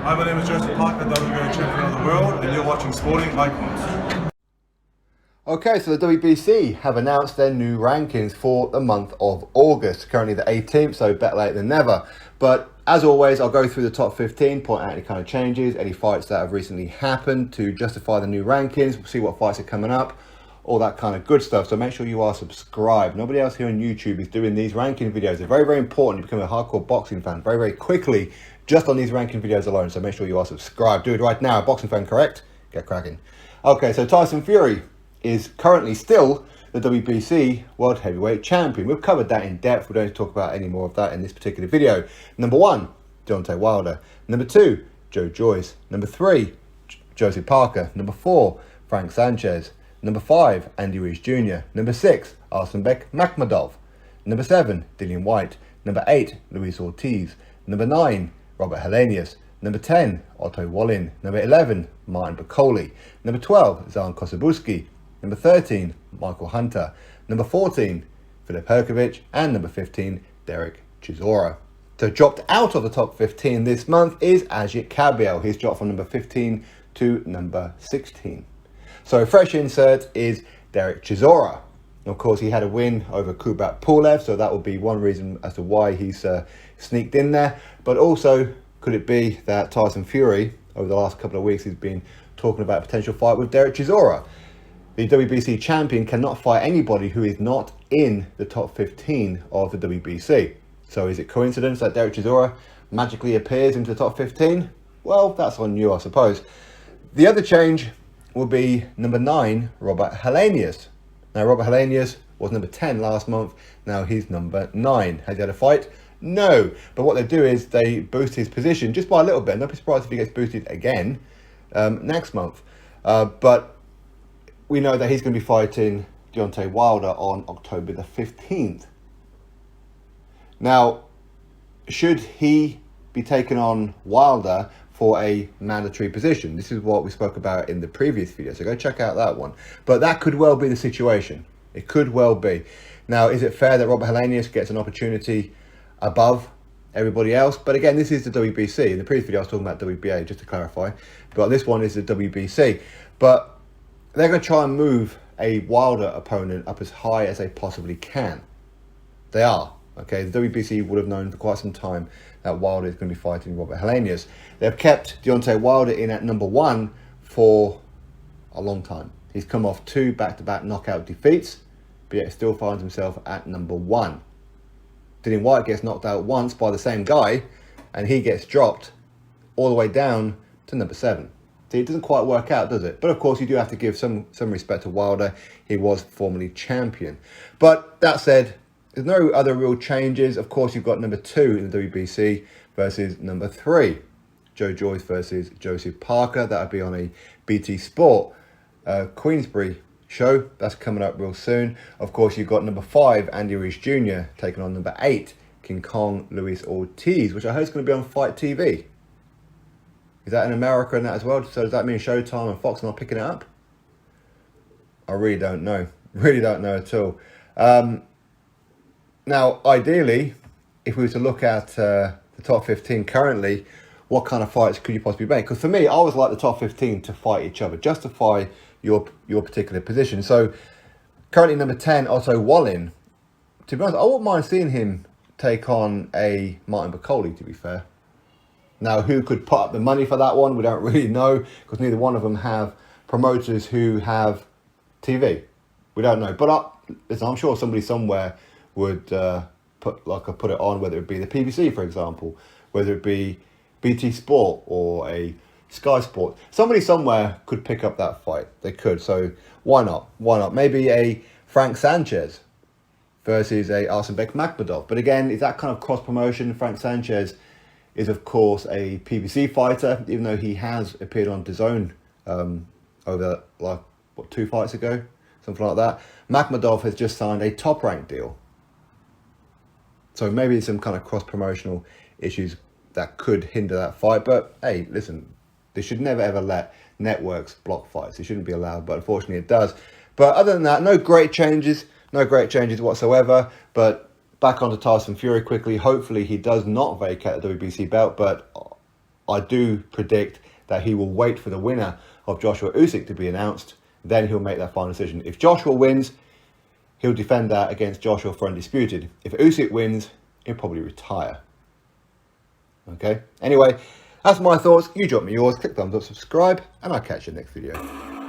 Hi, my name is Joyce WBC champion of the world, and you're watching Sporting Icons. Okay, so the WBC have announced their new rankings for the month of August. Currently the 18th, so better late than never. But as always, I'll go through the top 15, point out any kind of changes, any fights that have recently happened to justify the new rankings. We'll see what fights are coming up, all that kind of good stuff. So make sure you are subscribed. Nobody else here on YouTube is doing these ranking videos. They're very, very important to become a hardcore boxing fan very, very quickly, just on these ranking videos alone. So make sure you are subscribed. Do it right now. Boxing fan, correct? Get cracking. Okay, so Tyson Fury is currently still the WBC World Heavyweight Champion. We've covered that in depth. We don't need to talk about any more of that in this particular video. Number 1, Deontay Wilder. Number 2, Joyce. Number 3, Joseph Parker. Number 4, Frank Sanchez. Number 5, Andy Ruiz Jr. Number 6, Arsenbek Makhmadov. Number 7, Dillian Whyte. Number 8, Luis Ortiz. Number 9, Robert Helenius. Number 10, Otto Wallin. Number 11, Martin Bakole. Number 12, Zan Kosabuski. Number 13, Michael Hunter. Number 14, Filip Hrgovic. And number 15, Derek Chisora. So dropped out of the top 15 this month is Ajit Kabiel. He's dropped from number 15 to number 16. So a fresh insert is Derek Chisora. Of course, he had a win over Kubrat Pulev, so that will be one reason as to why he's sneaked in there. But also, could it be that Tyson Fury, over the last couple of weeks, has been talking about a potential fight with Derek Chisora? The WBC champion cannot fight anybody who is not in the top 15 of the WBC. So is it coincidence that Derek Chisora magically appears into the top 15? Well, that's on you, I suppose. The other change will be number 9, Robert Helenius. Now, Robert Helenius was number 10 last month. Now he's number 9. Has he had a fight? No. But what they do is they boost his position just by a little bit. Don't be surprised if he gets boosted again next month. But we know that he's going to be fighting Deontay Wilder on October the 15th. Now, should he be taking on Wilder for a mandatory position? This is what we spoke about in the previous video, so go check out that one. But that could well be the situation. It could well be. Now, is it fair that Robert Helenius gets an opportunity above everybody else? But again, this is the WBC. In the previous video, I was talking about WBA, just to clarify. But this one is the WBC. But they're going to try and move a Wilder opponent up as high as they possibly can. They are. Okay, the WBC would have known for quite some time that Wilder is going to be fighting Robert Helenius. They've kept Deontay Wilder in at number 1 for a long time. He's come off 2 back-to-back knockout defeats, but yet still finds himself at number 1. Dillian Whyte gets knocked out once by the same guy, and he gets dropped all the way down to number 7. See, it doesn't quite work out, does it? But of course, you do have to give some respect to Wilder. He was formerly champion. But that said, there's no other real changes. Of course, you've got number 2 in the WBC versus number 3. Joyce versus Joseph Parker. That'll be on a BT Sport Queensbury show. That's coming up real soon. Of course, you've got number 5, Andy Ruiz Jr. taking on number 8, King Kong Luis Ortiz, which I heard is going to be on Fight TV. Is that in America and that as well? So does that mean Showtime and Fox are not picking it up? I really don't know. Really don't know at all. Now, ideally, if we were to look at the top 15 currently, what kind of fights could you possibly make? Because for me, I always like the top 15 to fight each other, justify your particular position. So currently number 10, Otto Wallin. To be honest, I wouldn't mind seeing him take on a Martin Bakole, to be fair. Now, who could put up the money for that one? We don't really know, because neither one of them have promoters who have TV. We don't know. But listen, I'm sure somebody somewhere would put it on, whether it be the PBC, for example, whether it be BT Sport or a Sky Sport. Somebody somewhere could pick up that fight. They could. So why not? Why not? Maybe a Frank Sanchez versus a Arsenbek Makhmadov. But again, is that kind of cross promotion? Frank Sanchez is, of course, a PBC fighter, even though he has appeared on DAZN over, 2 fights ago? Something like that. Makhmadov has just signed a top-ranked deal. So maybe some kind of cross-promotional issues that could hinder that fight. But, hey, listen, they should never, ever let networks block fights. It shouldn't be allowed, but unfortunately it does. But other than that, no great changes whatsoever. But back onto Tyson Fury quickly. Hopefully he does not vacate the WBC belt, but I do predict that he will wait for the winner of Joshua Usyk to be announced. Then he'll make that final decision. If Joshua wins, he'll defend that against Joshua for undisputed. If Usyk wins, he'll probably retire. Okay? Anyway, that's my thoughts. You drop me yours. Click thumbs up, subscribe, and I'll catch you next video.